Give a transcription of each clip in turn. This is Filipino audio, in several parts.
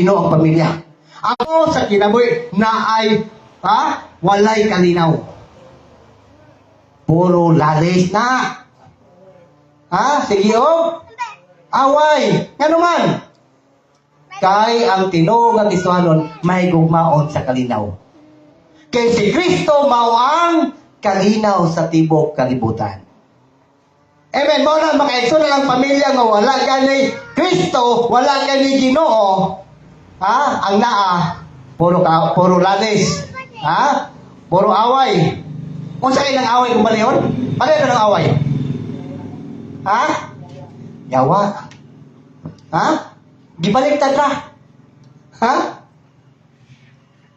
Ginoo ang pamilya. Ako sa kinabuhi na ay walay kalinaw. Puro lalis na. Sige away. Nga naman. Kay ang Tinuod nga Kristohanon may gugmaon sa kalinaw. Kay si Kristo mao ang kalinaw sa tibok kalibutan. Amen. Mao na makaigsoon ang pamilya nga wala gani Kristo, wala gani Ginoo. Ang naa puro lalis. Puro away. Unsa kay nang away kung baliyon? Paano nang away? Yawa. Gibaliktad ra.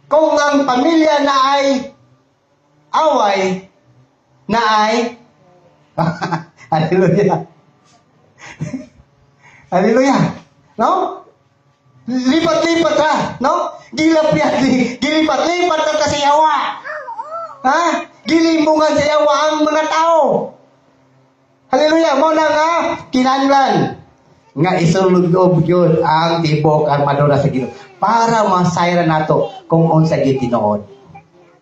Kung ang pamilya na ay away, na ay hallelujah. Hallelujah. No? Lipat-lipat ra, no? Gilipat-lipat ka sa yawa. Gilimbungan sa yawa ang mga tao. Hallelujah. Mo na nga kinahanglan nga isulog-ob yun ang tibok armadura sa Ginoo para masayra nato kung unsa gyud tinuod.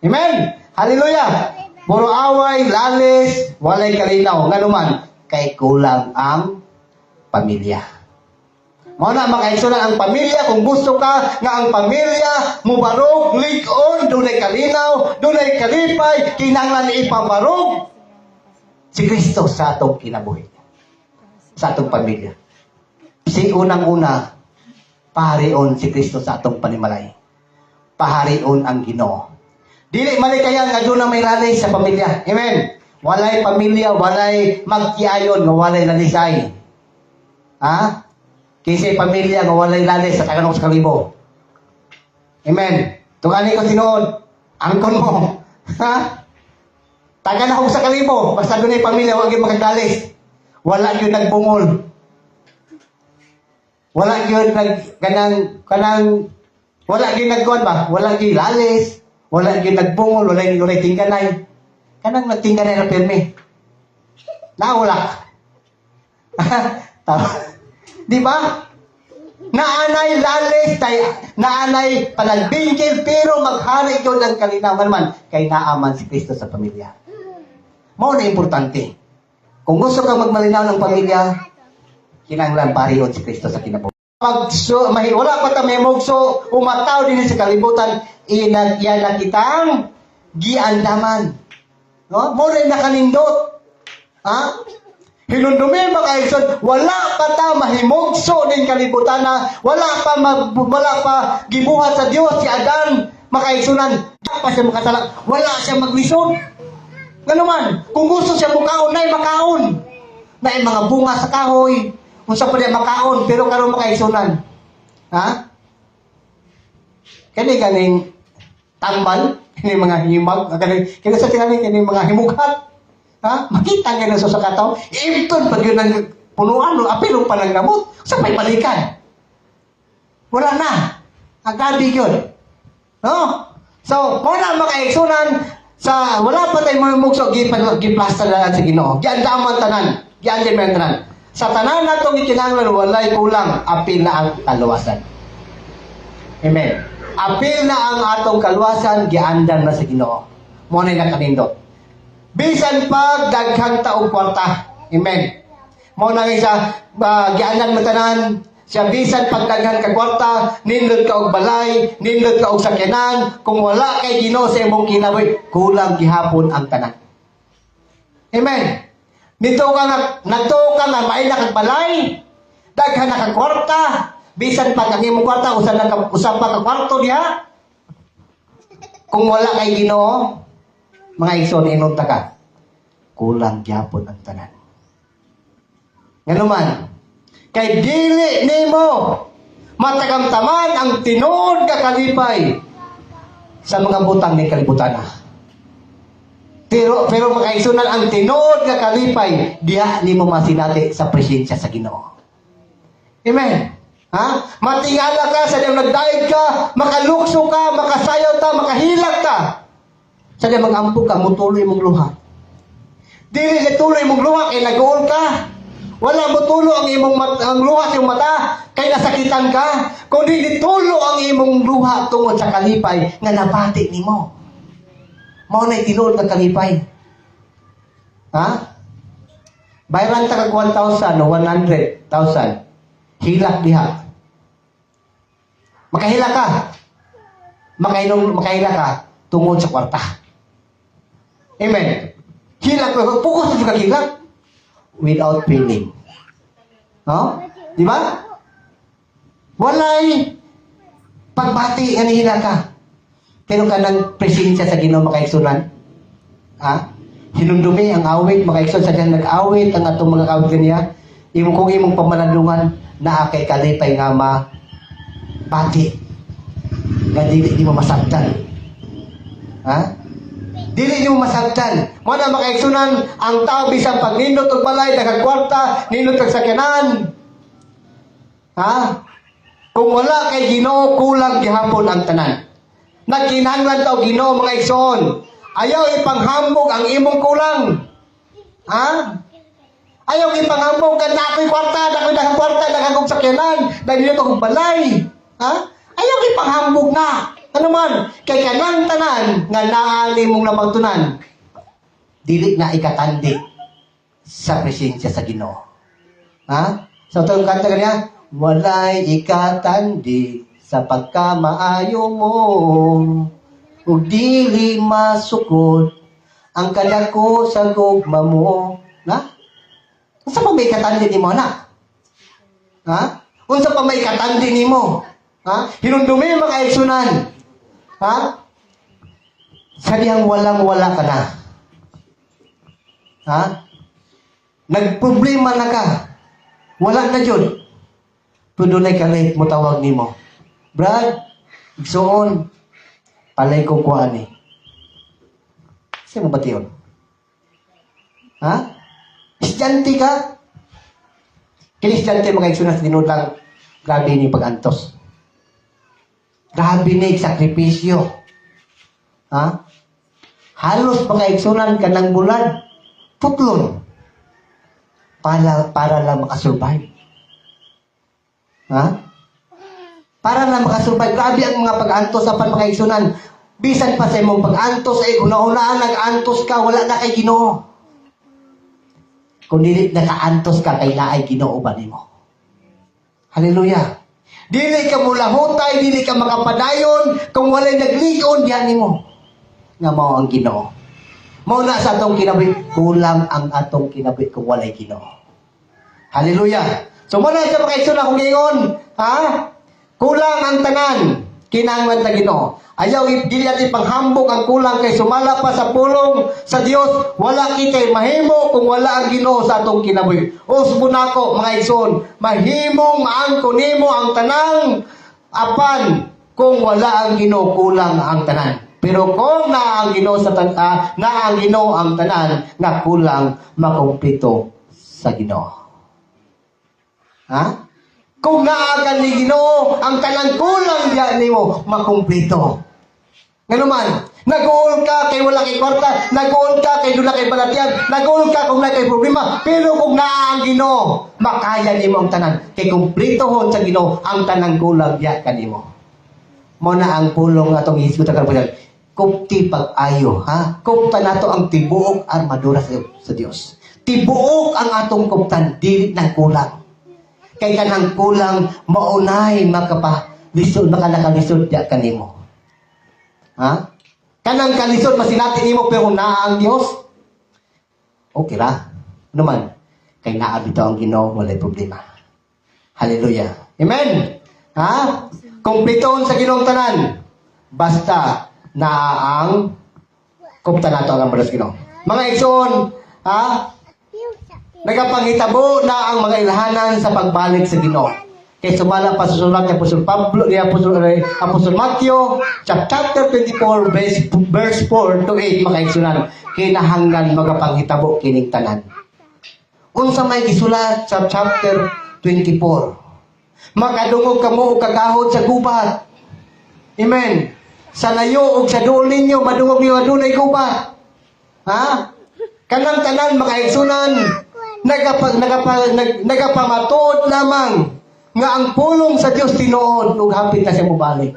Amen. Hallelujah. Puro away, lalis, walay kalinaw. Nga naman, kay kulang ang pamilya. Mao na makaigsunan ang pamilya. Kung gusto ka nga ang pamilya mubarog, lig-on, dunay kalinaw, dunay kalipay, kinahanglan ipabarog si Kristo sa atong kinabuhi. Sa atong pamilya. Si unang-una, paharion si Kristo sa atong panimalay. Paharion ang Ginoo. Dili malikayan nga doon na may lalis sa pamilya. Amen. Walay pamilya, walay magkiayon, nga walay lalisay. Kasi pamilya nga walay lalis sa taganong sa kalibo. Amen. Tungani ko tinuod, angkon mo. Tagan ako sa kalibo, basta doon ay pamilya, wag yung magagalis. Wala yung nagbungol. Wala yung wala yung nagkuhan ba? Wala yung lalis. Wala yung nagbungol, wala yung tingganay. Kanang nagtingganay na pirmi. Nawala. Di ba? Naanay lalis, naanay panagbingkil, pero maghari yun ang kalinawan man kay naaman si Kristo sa pamilya. Mao na importante. Kung gusto kang magmalinaw ng pamilya, kinahanglan pariyon si Kristo sa kinabuhi. Wala pa ta may mugso, umataw din sa kalibutan, yan na kitang giandaman. No? Muna nakanindot. Hinundumin mga kaigsoon, wala pa ta mahimugso din kalibutan na, wala pa gibuhat sa Dios si Adan, makaigsunan, pa siya makasala, wala siya maglisod. Nga naman, kung gusto siya mukaon, na'y makaon. Na'y mga bunga sa kahoy, kung sa pwede makaon, pero karon makaigsunan. Kani-ganing tambal, kini mga himag, kini sa tinani, kini mga himughat. Makita nga na sa kataw, imton pag yun ang punuan, apilong pa ng gamot, sa may balikan. Wala na. Agadi yun. No? So, muna makaigsunan, wala pa tayong mga mugso, giplasta na lang sa Ginoo. Giandaman tanan. Giandaman tanan. Sa tanan na itong ikinanglan, walay kulang, apil na ang kaluwasan. Amen. Apil na ang atong kaluwasan, giandan na sa Ginoo. Muna yung nakanindot. Bisan pag daghang taong kwarta. Amen. Mo na isa gianan mo tanan siya bisan pag daghang ka kwarta, nindot ka og balay, nindot ka og sakyanan, kung wala kay Ginoo sa imong kinabuhi, kulang gihapon ang tanan. Amen. Nagtuo ka nga maila kag balay, daghan na kag kwarta, bisan pag ang imong kwarta usa pa ka kwarto diha. Kung wala kay Ginoo, mga igsoon, inunta ka, kulang gyapon ang tanan. Nga naman, kay dili nimo matagamtaman ang tinuod nga kalipay sa mga butang ni kalibutan. Pero mga igsoon, ang tinuod nga kalipay diha nimo masinati sa presensya sa Ginoo. Amen. Matingala ka sa diyang nagdaig ka, makalukso ka, makasayaw ka, makahilag ka. Sa diyang mag-ampo ka, mutuloy mong luha. Dili na tuloy mong luha, kay nag-uol ka. Wala mo tulo ang imong ang luha sa iyong mata kay nasakitan ka, kundi ditulo ang imong luha tungod sa kalipay nga nabati nimo. Mao na tinuod nga kalipay. Ha? Bayaran ta kag 1,000 o 100,000. Hilak diha. Makahila ka. Makahila ka tungod sa kwarta. Amen. Hilak ka. Focus sa hilak. Without feeling. No? Di ba? Walay pagbati nga nihila ka. Pero ka ng presensya sa Ginoo makaigsunan. Ha? Hinumdumi ang awit, makaigsun sa dyan nag-awit, ang atong mga kawit kaniya. Kung imong pamalandungan, na kay kalipay nga pati. Nga di mo masabtan. Ha? Dili niyo masabtan. Mo na makaigsunan ang tao bisan pag nindot og balay daghang kwarta, nindot og sakyanan. Ha? Kung wala kay Ginoo kulang gihapon ang tanan. Nagkinahanglan ta og Ginoo mga igsoon. Ayaw ipanghambog ang imong kulang. Ha? Ayaw ipanghambog kan nakoy kwarta, nakoy daghang kwarta, daghang sakyanan, dahil nindot og balay. Ha? Ayaw ipanghambog na. Ano man, kay kanang tanan nga naali mong namagtunan, dili na ikatandi sa presensya sa Ginoo. Ha? So, itong kanta kanya, walay ikatandi sa pagkamaayo mo, ug dili masukod ang kadako sa gugma mo. Na? Unsa pa may ikatandi nimo na? Ha? Unsa pa may ikatandi nimo? Ha? Hinundumi mga igsunan. Ha? Sadyang walang-wala ka na. Ha? Nagproblema na ka. Wala na dyan. Tudunay ka late mo tawag ni mo. Brad, igsoon, palay ko kuhaan eh. Saan mo ba tiyon? Ha? Estudyante ka? Kini-estudyante mga igsunan sa dinutang grabe ni pag-antos. Grabe ni sakripisyo. Ha? Halos pangkaigsunan ka ng bulan, putlon. Para lang makasurvive. Ha? Para lang makasurvive. Grabe ang mga pag-antos sa pangkaigsunan. Bisan pa sa imong pag-antos, ay una-unaan nag-antos ka, wala na kay Ginoo. Kung dili naka-antos ka, kay naay Ginoo ba nimo? Hallelujah. Dili ka mulahutay, dili ka makapadayon, kung walay nagligon, diyan mo. Nga mao ang Ginoo. Mao na sa atong kinabuhi, kulang ang atong kinabuhi kung walay Ginoo. Hallelujah. So muna sa makaigsoon akong giingon, ha? Kulang ang tanan, kinahanglan ta Ginoo. Ayaw dili natin panghambog ang kulang kay sumala pa sa pulong sa Dios. Wala kitay mahimo kung wala ang Ginoo sa atong kinabuhi. Usbo nako mga igsoon, mahimong maangko nimo ang tanang apan kung wala ang Ginoo kulang ang tanan. Pero kung naa ang Ginoo sa naa ang Ginoo ang tanan nga kulang makumpleto sa Ginoo. Ha? Kung naagan ni Ginoo ang tanan kulang diyan nimo makumpleto. Ngano man, nag-uol ka kay wala kay kwarta, nag-uol ka kay dula kay balatian, nag-uol ka kung wala kay problema, pero kung naa ang Ginoo, makaya nimo ang tanan. Kay kumpletohon sa Ginoo ang tanan kulang diya kanimo. Mo na ang pulong atong Hesus ta karon. Kupti pag-ayo, ha? Kupta nato ang tibuok armadura sa Dios. Tibuok ang atong kuptan, dili na kulang. Kay kanang kulang maunay makapalisod makalakalisod diya kanimo. Ha? Kanang kalisod masinati nimo pero naa ang Dios. Okay ra. Ano man? Kay naa bitaw ang Ginoo walay problema. Hallelujah. Amen. Ha? Kumpletoon sa Ginoong tanan. Basta naa ang kupta nato ang ambalos Ginoo. Mga igsoon, ha? Nagapangitabo na ang mga ilhanan sa pagbalik sa Ginoo. Kay sumala pa sa sulat ni Apostol Pablo, ni Apostol Matthew, chapter 24, verse 4 to 8, makaigsunan, kinahanglan magapanghitabo kining tanan. Unsa may gisulat sa chapter 24, makadungog kamo og kagahod sa gubat. Amen. Sa layo og sa duol ninyo, madungog niyo adunay gubat. Ha? Kanang tanan makaigsunan, nagapamatod lamang nga ang pulong sa Dios tinuod ug hapit na siya mobalik.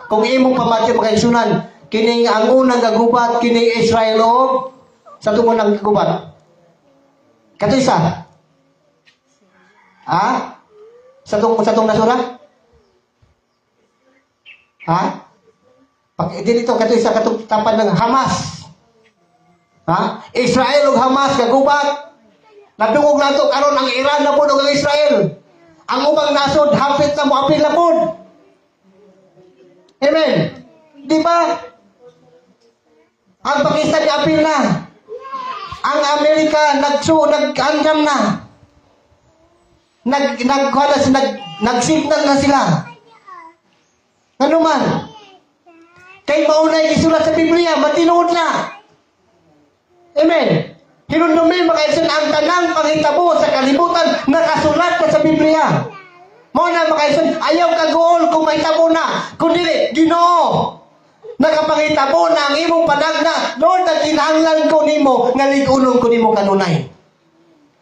Kung imong pamatyo makaigsunan, kini ang unang gagubat kini Israel og sa tungod ng gagubat. Kato isa. Ha? Sa tong nasura? Ha? Pag dito kato isa katong tapan ng Hamas. Ha? Israel ug Hamas gagubat. Nadungog nato karon ang Iran na pud ug ang Israel. Ang ubang nasod hapit na moapil na pud. Amen. Di ba? Ang Pakistan apil na. Ang Amerika nag-andam na. Nag-signal na sila. Ano man? Kay maunay isulat sa Biblia, matinuod na. Amen. Hinundumi makaisun ang tanang panghitabo sa kalibutan nakasulat na sa Biblia. Mo na makaisun ayaw kagool kung mahitabo na. Kundi Ginoo nakapangitabo na ang imong panagna. Lord, kinahanglan ko nimo nga ligunong ko nimo kanunay.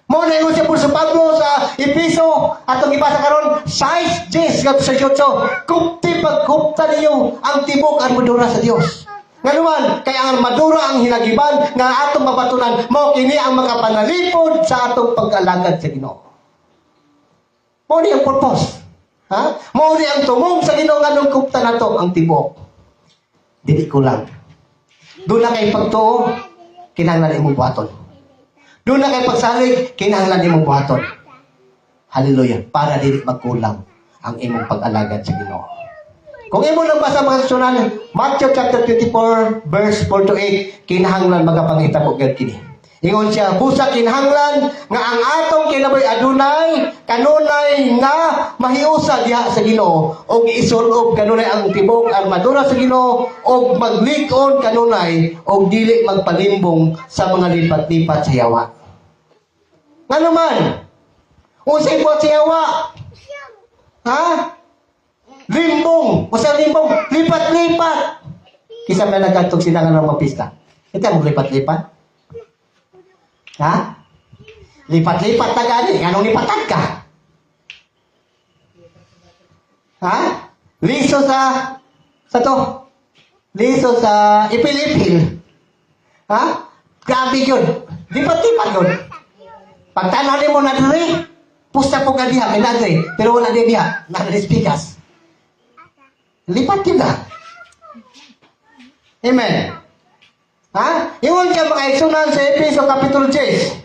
Mo na ingon si Apostol Pablo sa Episo atong ibasa karon 6:10 sa 18. Kupti pagkupta niyo ang tibok armadura sa Dios. Nganuman, kaya ang armadura ang hinagiban nga atong mabatunan mo kini ang makapanalipod sa atong pag-alagad sa Ginoo. Mo ni ang purpose. Ha? Mo ni ang tumong sa Ginoo nganong kupta nato ang tibok. Dili ko lang. Doon na kay pagtuo, kinahanglan imong buhaton. Doon na kay pagsalig, kinahanglan imong buhaton. Hallelujah. Para dili magkulang ang imong pag-alagad sa Ginoo. Kung imo lang basa mga sunan, Matthew chapter 24, verse 4 to 8, kinahanglan magapangitabo gid kini. Ingon siya, busa kinahanglan nga ang atong kinabuhi adunay kanunay nga mahiusa diha sa Ginoo og isulob kanunay ang tibok armadura sa Ginoo og maglig-on kanunay og dili magpalimbong sa mga lipat-lipat sa yawa. Ngano man? Unsay buhat sa yawa? Ha? Limbong! Usa limbong? Lipat-lipat! Kisa may nagkatog sinangan ng mga pista. Ito mo lipat-lipat? Ha? Lipat-lipat na gani. Anong lipatan ka? Ha? Liso sa to? Liso sa ipil-ipil. Ha? Grabe yun. Lipat-lipat yun. Pagtanaw mo na diri, pusta po ka diha, kay nadri. Pero wala din diha. Naka-speakers. Lipat yun na. Amen. Ha? Iwan ka mga eksunan sa Episo Kapitulo 10.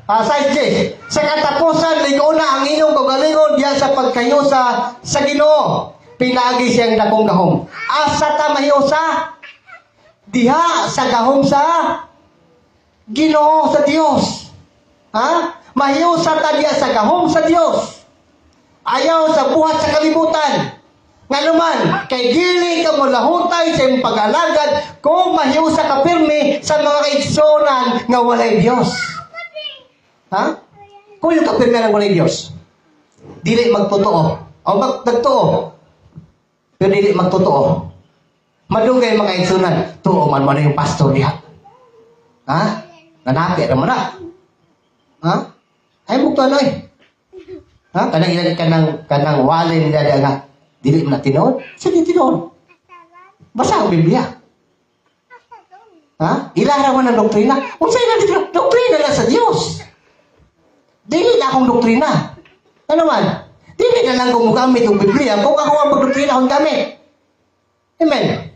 6:10. Sa katapusan, ligo na ang inyong kagalingon diyan sa pagkayusa sa Ginoo. Pinagi siyang dakong gahom. Asa ta mahiusa? Diha sa gahom sa Ginoo sa Dios. Ha? Mahiusa ta diha sa gahom sa Dios. Ayaw sa buhat sa kalibutan. Nga naman, kay dili ka mo lahutay sa iyong pag-alagad kung mahiusa ka pirmi sa mga kaigsunan nga walay Diyos. Ha? Kung yung kapirmi ng walay Diyos, dili magtotoo. O nagtoo. Pero dili magtotoo. Madugay mga kaigsunan, tuo man yung pastor niya. Ha? Nanapi naman na. Ha? Ay, bukto ano eh. Ha? Kanang walin nila nga. Dili mo na tinood? Sige, tinood. Basa ang Biblia. Ha? Ilara mo ng doktrina. Kung sa'yo na dito, doktrina lang sa Diyos. Dili na akong doktrina. Ano man? Dili na lang kung gamit yung Biblia. Kung ako ang magdoktrina akong gamit. Amen.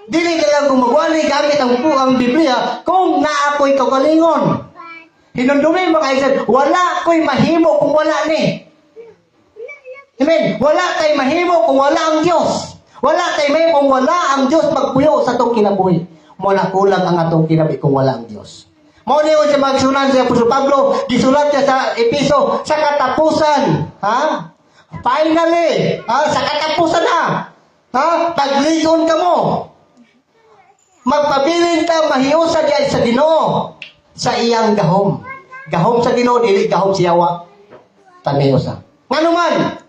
Dili na lang kung magwali gamit ang Biblia kung na ako'y kagalingon. Hinundumi mo kayo, wala ko'y mahimo kung wala ni. Amen. Wala tayo mahimo kung wala ang Diyos. Wala tayo mahimo kung wala ang Diyos magpuyo sa itong kinabuhi. Muna kulang ang atong kinabuhi kung wala ang Diyos. Mauna yun siya magsunan sa Apostol Pablo, gisulat siya sa Episo, sa katapusan. Ha? Finally, sa katapusan na. Ha? Pagligon ka mo. Magpabilin ka, mahiusa diyan sa Ginoo. Sa iyang gahom. Gahom sa Ginoo, dili gahom siyawa. Taniusa. Ngano man?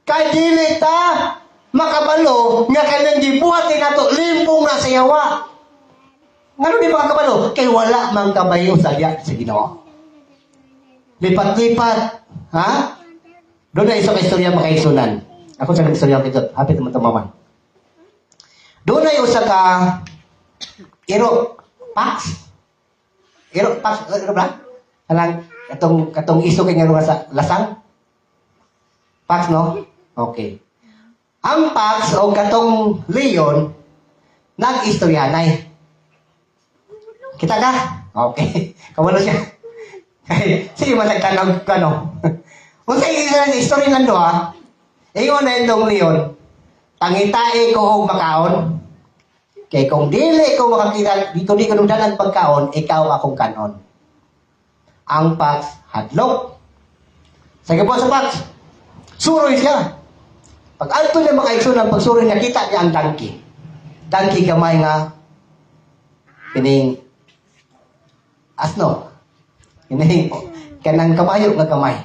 Kay dili ta makabalo nga kanang gibuhatin nato limpong na sa yawa. Ngano di makakabalo? Kay wala mang kabayo sa diya sa Ginoo. lipat-lipat. Ha? Doon na isang istorya makaisunan. Ako sa istorya ko ito. Hapit naman tumaman. Doon na usa ka iro pax. Iro pax, ano ba? Alang katong iso kay nga sa lasang. Pax, no? Okay. Ang pax o katong leon nag-istoryanay. Kita ka? Okay. Kawalo siya. Sige, malagtanong ka, no? Kung sa istorya ng doha, ingon na itong leon, tangitae ko og makaon. Kaya kung dili ko makakita, di ko nung dalang pagkaon, ikaw akong kanon. Ang pax, hadlok. Sige po sa pax, suroy siya. Pag alto niya makaigsunan, pag suroy niya, kita niya ang dangki. Dangki gamay nga, pining asno. Pining, kanang kamayo nga kamay.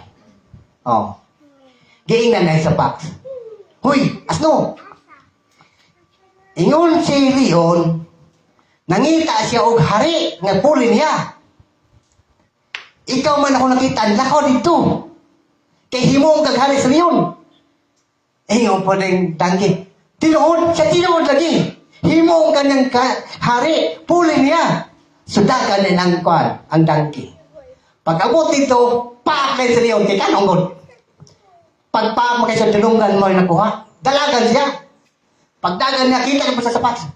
Oh. Giingnan na sa pax. Huy, asno! Ingon si Leon, nangita siya og hari nga puli niya. Ikaw man ako nakita, lakaw dito. Kay himong kaghari sa Leon. Ingon po ng dangki. Tinuod, siya tinuod lagi. Himong kanyang hari, puli niya. Sudagan na ng kwan, ang dangki. Pag abot dito, paakay sa Leon, kay kanong pagpaak mo kayo sa tulungan mo yung nakuha, dalagan siya. Pagdagan niya, kita niya sa sapat.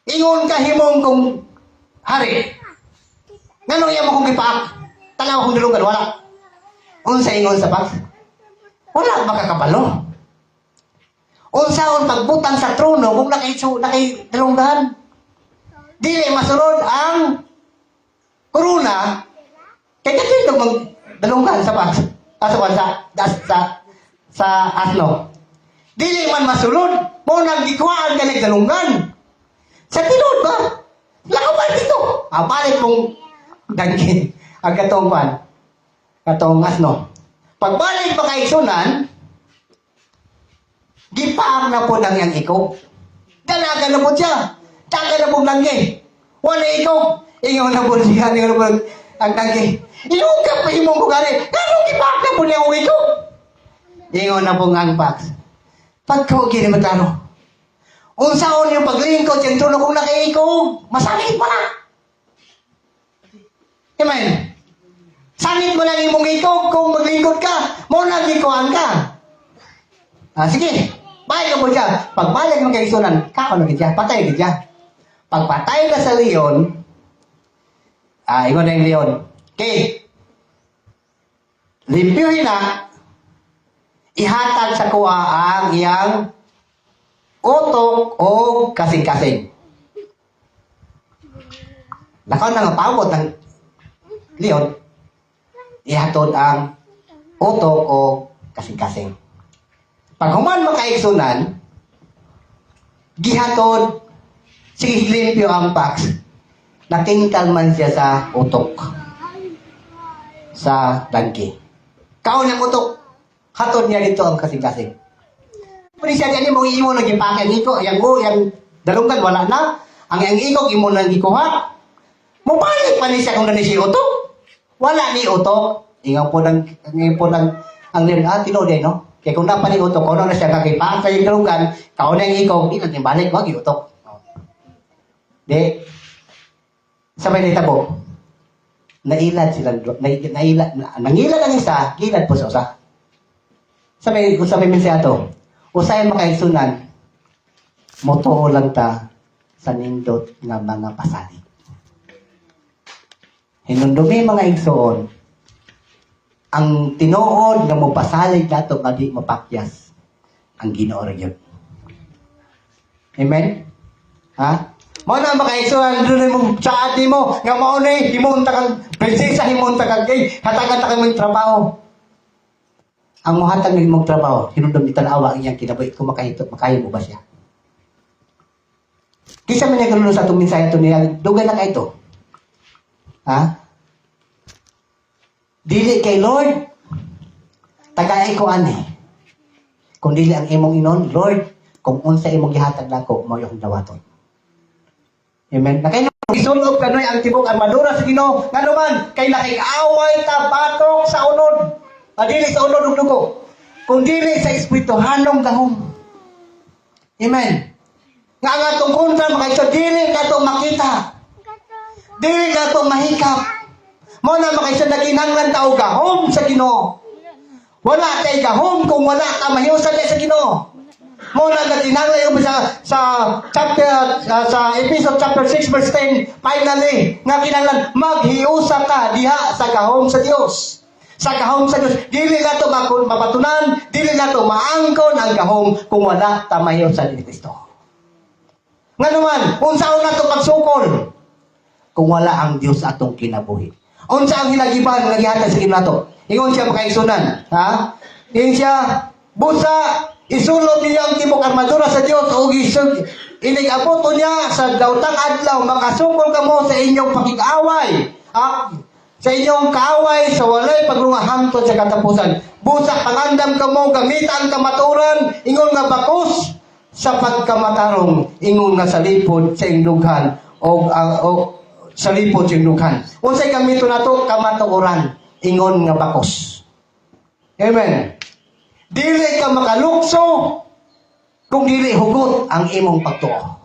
Ingon ka himong kong hari. Ngano iya mo kong ipaak? Tanaw kong tulungan, wala. Unsa ingon sa pax? Wala makakabalo. Unsaon pagbutang sa trono kung nakitulungan. Dili masunod ang korona kay katulog magdalunggan sa pax. Sa asno. Dili man masulod, mo nagdikuhaan ka nagdalungan. Sa tinod ba? Lakaban dito. Balik mong dangkin. Ang katong kwan. Katong asno. Pagbalik pa kay sunan, gipaak na po ng yang ikaw. Dalaga na po siya. Daga na po langgi. Wala ikaw. Ingaw na po siya. Ingaw na po ang langgi. Ingaw ka pa himong kugari. Ganong gipaak na po niya ang ikaw. Ingaw na po ang pax. Pagkawagi ni matano. Unsaon yung paglingkod yung trono kung nakaikaw, masakit pa na. Amen. Sanit mo lang imong ikaw kung maglingkod ka, mo nagikuhan ka. Sige, balik mo dyan. Pagbalik mo kay isunan, kako na gidya, patay gidya. Pagpatay ka sa leon, ingon na yung leon, okay, limpyuhin na, ihatag sa kuha ang iyang utok o kasing-kasing. Lakaw na nga pawot ng leon, ihatod ang utok o kasing-kasing. Pag human makaigsunan, gihatod, sige limpyo ang pax, natingkal man siya sa utok, sa dangki. Kaon niyang utok, hatod niya dito ang kasing-kasing. Pwede siya dyan mong imo nang ipakan iko, yang dalungan wala na, ang ikog imo nang ikuha. Mubalik pa ni siya kung nani siya utok. Wala ni utok. Ingaw po ang liyan, tinode, no? Kaya kung dapat ni utok, kung na siya kakipakan sa yung dalungan, kaon na yung ikog, di natin balik, wag yung utok. Di, sabay na itabo, nailad sila, nangilad ang isa, gilad po sa usa. Sabay min siya ito, usay makaigsunan, moto lang ta sa nindot nga mga pasalig. Hinundumi mga igsoon, ang tinuod nga mo pasalig dato nga di mapakyas ang Ginoo ra gyud. Amen? Ha? Mo na makaigsunan doon mo chat mo nga mao ni himunta kang prinsesa himunta kang kay hatagan ta kay mong trabaho. Ang muhatag ng mong trabaho, hinundom ni tanawa ang iyang kinabuhi kung makayo mo ba siya? Kisa man niya kanulo sa itong minsaya ito niya, dugay na ka ito. Ha? Dili kay Lord, tagay ko ani. Kung dili ang imong inon, Lord, kung unsa imong gihatag nako, mo yung dawaton. Amen. Nakay isulob kanoy ang tibok armadura sa Ginoo. Nganuman kay nakik-away ta batok sa unod. Dili sa unod ug dugo. Kung dili sa espirituhanong gahom. Amen. Nga nga itong kontra, mga iso, dili ka itong makita. Dili ka itong mahikap. Mo na mga iso, naginanglan tao gahom sa Ginoo. Wala tayo gahom kung wala ka mahiusan sa Ginoo. Mo na naginanglan yung sa chapter, sa episode chapter 6 verse 10, finally, nga kinanglan, maghiusa ka diha sa gahom sa Dios. Sa gahom sa Diyos, dili na ito mapatunan, dili na ito maangkon ang gahom kung wala tamayo sa ni Kristo. Nga naman, unsaon na ito magsukol kung wala ang Diyos atong kinabuhi. Unsa ang hinagiban nga gihatag sa kinato? Ingon siya makaisunan, ha? Ingon siya, busa, isulod niya ang tibok armadura sa Diyos o isug inigabot niya sa dautang adlaw, makasukol ka mo sa inyong pakig-away. Sa inyong kaaway, sa walay paglungahamton sa katapusan. Busak pangandam ka mo, gamit ang kamaturan, ingon nga bakos sa pagkamatarong, ingon nga salipod sa indughan, o salipod sa indughan. Unsay gamito na to, kamaturan, ingon nga bakos. Amen. Dili ka makalukso, kung dili hugot ang imong pagtuo.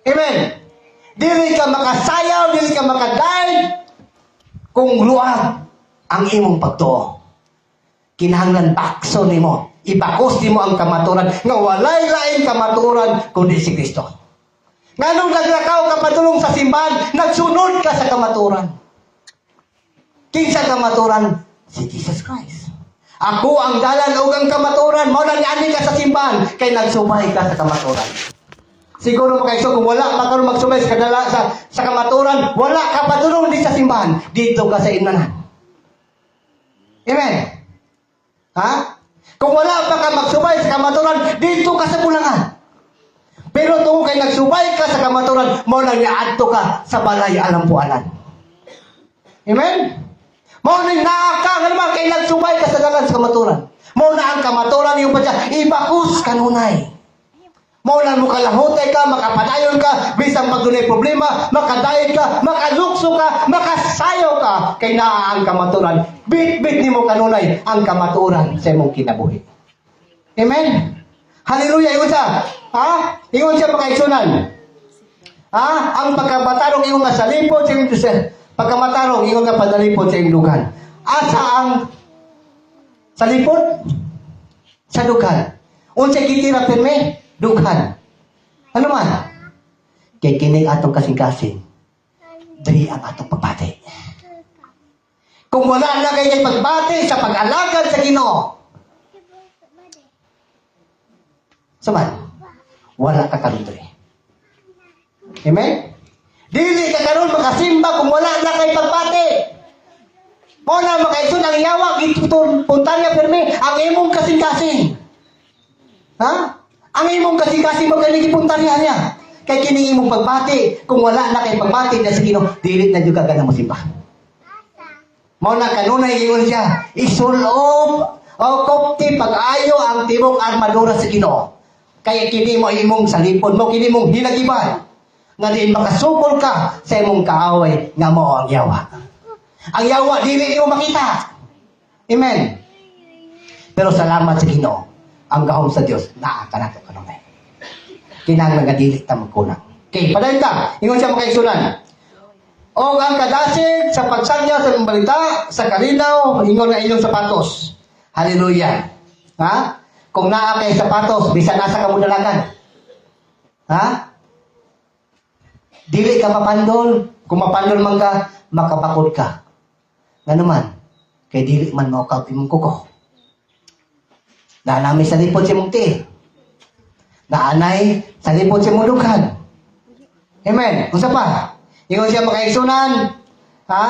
Amen. Dili ka makasayaw, dili ka makadaig, kung luwag ang imong pagtuo. Kinahanglan bakso nimo, ibakos nimo ang kamaturan nga walay laing kamaturan kundi si Kristo. Nganong naglakaw ka padulong sa simbahan, nagsunod ka sa kamaturan. Kinsa kamaturan? Si Jesus Christ. Ako ang dalan ug ang kamaturan, mao nang ani ka sa simbahan kay nagsubay ka sa kamaturan. Siguro makaiso kung wala pa karon magsubay sa kamaturan, wala ka padulong di sa simbahan, dito ka sa imnanan. Amen. Ha? Kung wala pa ka magsubay sa kamaturan, dito ka sa bulangan. Pero kung kay nagsubay ka sa kamaturan, mo nang niadto ka sa balay alampuanan. Amen. Mo nang naa ka naman kay nagsubay ka sa dalan sa kamaturan. Mo na ang kamaturan yung patya, ibakus kanunay. Maulan mo kalahutay ka, makapadayon ka, bisang magdunay problema, makadayon ka, makalukso ka, makasayaw ka, kay naa ang kamaturan. Bit-bit ni mo kanunay ang kamaturan sa imong kinabuhi. Amen? Hallelujah! Ingon siya. Ha? Ingon siya makaigsunan. Ha? Ang pagkamatarong ingon nga sa lipod sa imong pagkamatarong ingon nga padalipod sa imong dugan. Asa ang sa lipod? Sa dugan. Unsay gitira pirme? Dughan. Ano man? Kay kining atong kasing-kasing, diri ang atong pagbati. Kung wala na kay pagbati sa pag-alagad sa Ginoo, saman, wala ka karon diri. Amen? Dili ka karon makasimba kung wala na kay pagbati. Mo na makaisun ang yawa, puntarya pirmi, ang imong kasing-kasing. Ha? Ang imong kasing-kasing magkaligipuntarya niya. Kay kining imong pagbati, kung wala na kay pagbati na sa Ginoo, dili na juga ka na mosimba. Mao na kanunay ingon siya, isulob o kopti pag-ayo ang tibok armadura sa Ginoo. Kaya kini mo imong salipod mo, kini mong hinagiban. Nga diin makasukol ka sa imong kaaway nga mao ang yawa. Ang yawa dili mo makita. Amen. Pero salamat sa Ginoo. Ang gahom sa Dios naa kanato kanunay. Kinahanglan nga dili ta magkunang. Okay, padayon ta. Ingon siya makaigsunan. O ang kadasig sa pagsangya sa balita sa kalinaw, ingon nga inyong sapatos. Hallelujah. Ha? Kung naa kay sapatos, bisan asa ka mo dalagan. Ha? Dili ka mapandol. Kung mapandol man ka, makapakod ka. Nga naman, kay dili man mo ka imong kuko. Naanami sa lipod si mong ti. Naanay sa lipod si mong dughan. Amen. Unsa pa? Ingon siya makaigsunan. Ha?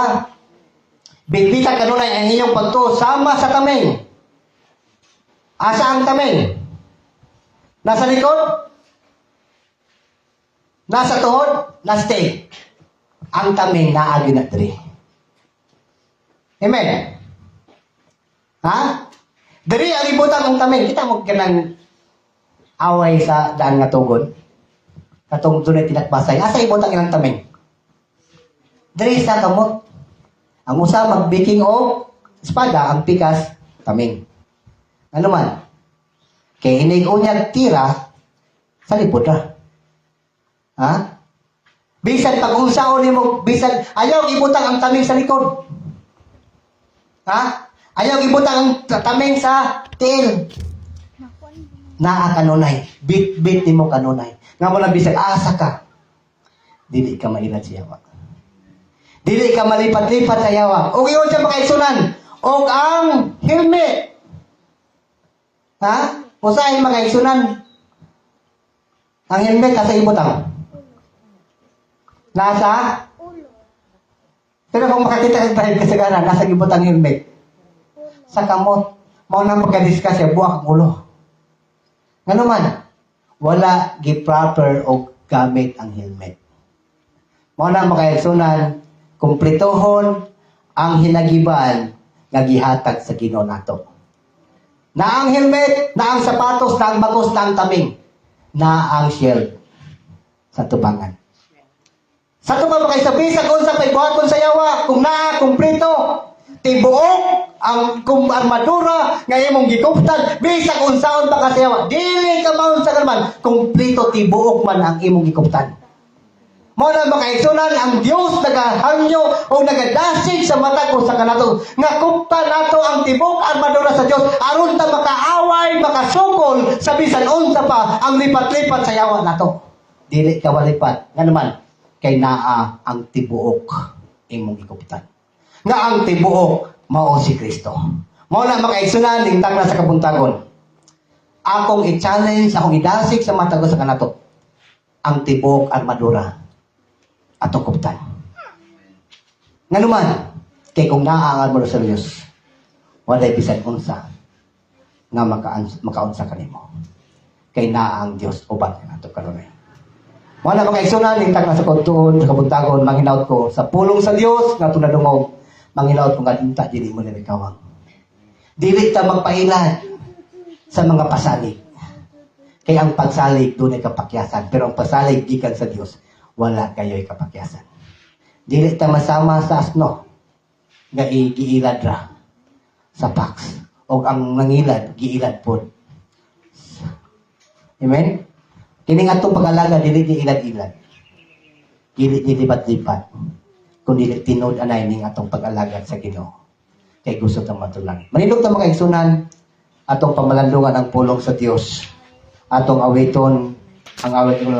Bitbita kanunay ang inyong pagtuo sama sa tameng. Asa ang tameng? Nasa likod? Nasa tuhod? Nasa stig. Ang tameng naagi na diri. Amen. Ha? Dari ang ibutan ng tameng, kita mo ganang away sa daan nga tugod. Katong dunay tinakbasay. Asa ibutan ng tameng? Diri sa kamot. Ang usa magbiking og espada, ang pikas taming. Ano man? Kay inig unyag tira sa lipod ra. Ha? Bisan pag unsaon nimo, bisan ayaw ibutang ang taming sa likod. Ha? Ayaw ibutang ang taming sa tiil. Naa kanunay, bit-bit nimo kanunay. Nga mo lang bisan asa ka. Dili ka mailad sa yawa. Dili ka malipat-lipat sa yawa. O iyon siya makaigsunan. O ang helmet. Ha? Usahin makaigsunan. Ang helmet nasa ibutang. Nasa? Pero kung makakita tayo kasagaran, nasa ibutang helmet. Sa kamot. Mao na magka-discuss siya, buwak ang ulo. Nga naman, wala gi-proper o gamit ang helmet. Mao na makaigsunan, kumpletohon ang hinagiban nga gihatag sa Ginoo nato. Na ang helmet, na ang sapatos, na ang bagos, na ang taming, na ang shield sa tubangan. Sa tubangan kay sabi sa kung sa pagbuhaton sa yawa, kung naa kumpleto, tibuok ang armadura nga imong gikuptan, bisag unsaon pa ka sa yawa, dili ka maun sa naman, kumpleto tibuok man ang imong gikuptan. Mao na makaigsunan ang Dios nagahangyo o nagadasig sa mata ko sa kanato nga kuptan nato ang tibok armadura sa Dios aron ta makaaway makasukol sa bisan unsa pa ang lipat-lipat sa yawa nato. Dili ka walipat nga naman kay naa ang tibuok imong gikuptan. Nga ang tibuok mao si Kristo. Mao na makaigsunan lintang na sa kabuntagon. Akong i-challenge, akong idasig sa mata ko sa kanato ang tibuok armadura atong kuptan. Nga naman, kay kung naaangal mo sa Diyos, walay bisan unsa nga makaunsa kanimo. Kay naa ang Diyos uban nato kanunay. Wala mga igsunan lintang na sa kontuon sa kabuntagon manghinaut ko sa pulong sa Dios nga tunadungog manghinaut ko nga dinta dili mo ni kawang. Dili ta magpailan sa mga pasalig. Kay ang pagsalig dunay kapakyasan, pero ang pasalig gikan sa Dios wala kayo'y kapakyasan. Dili ta masama sa asno nga giilad ra sa pax. O ang nangilad, giilad po. Amen? Kining atong pag-alaga, dili giilad-ilad. Dili lipat-lipat. Kung dili tinod anay ning atong pag-alaga sa Ginoo. Kay gusto ta matulang. Manindog ta makaigsunan atong pamalandungan ang pulong sa Dios. Atong awiton ang awit ng